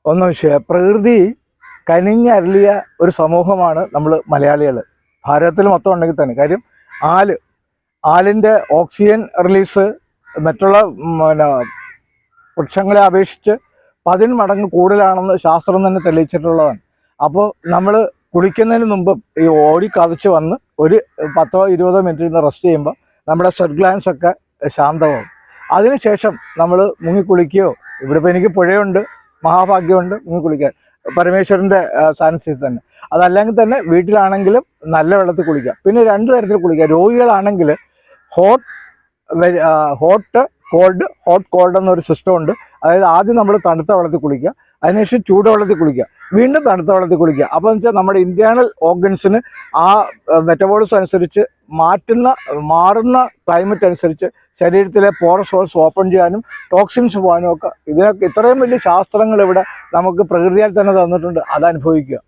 ഒന്നും വിഷയം പ്രകൃതി കനിഞ്ഞരളിയ ഒരു സമൂഹമാണ് നമ്മൾ മലയാളികൾ. ഭാരതത്തിൽ മൊത്തം ഉണ്ടെങ്കിൽ തന്നെ. കാര്യം ആലിൻ്റെ ഓക്സിജൻ റിലീസ് മറ്റുള്ള വൃക്ഷങ്ങളെ അപേക്ഷിച്ച് 10 മടങ്ങ് കൂടുതലാണെന്ന് ശാസ്ത്രം തന്നെ തെളിയിച്ചിട്ടുള്ളതാണ്. അപ്പോൾ നമ്മൾ കുളിക്കുന്നതിന് മുമ്പ് ഈ ഓടി കതച്ച് വന്ന് ഒരു 10-20 മിനിറ്റ് റെസ്റ്റ് ചെയ്യുമ്പോൾ നമ്മുടെ സ്വെറ്റ് ഗ്ലാൻസ് ഒക്കെ ശാന്തമാവും. അതിനുശേഷം നമ്മൾ മുങ്ങിക്കുളിക്കുകയോ, ഇവിടെ ഇപ്പോൾ എനിക്ക് പുഴയുണ്ട്, മഹാഭാഗ്യമുണ്ട് മുങ്ങിക്കുളിക്കാൻ, പരമേശ്വരൻ്റെ സാന്നിധ്യത്തിൽ തന്നെ. അതല്ലെങ്കിൽ തന്നെ വീട്ടിലാണെങ്കിലും നല്ല വെള്ളത്തിൽ കുളിക്കുക. പിന്നെ 2 തരത്തിൽ കുളിക്കുക. രോഗികളാണെങ്കിൽ ഹോട്ട് കോൾഡ് എന്നൊരു സിസ്റ്റം ഉണ്ട്. അതായത് ആദ്യം നമ്മൾ തണുത്ത വെള്ളത്തിൽ കുളിക്കുക, അതിനുശേഷം ചൂടുവെള്ളത്തിൽ കുളിക്കുക, വീണ്ടും തണുത്ത വെള്ളത്തിൽ കുളിക്കുക. അപ്പോൾ എന്ന് വെച്ചാൽ നമ്മുടെ ഇന്റേണൽ ഓർഗൻസിന് ആ മെറ്റബോളിസം അനുസരിച്ച് മാറുന്ന ക്ലൈമറ്റ് അനുസരിച്ച് ശരീരത്തിലെ പോറസ് ഹോൾസ് ഓപ്പൺ ചെയ്യാനും ടോക്സിൻസ് പോകാനും ഒക്കെ ഇതിനൊക്കെ ഇത്രയും വലിയ ശാസ്ത്രങ്ങൾ ഇവിടെ നമുക്ക് പ്രകൃതിയാൽ തന്നെ തന്നിട്ടുണ്ട്. അത് അനുഭവിക്കുക.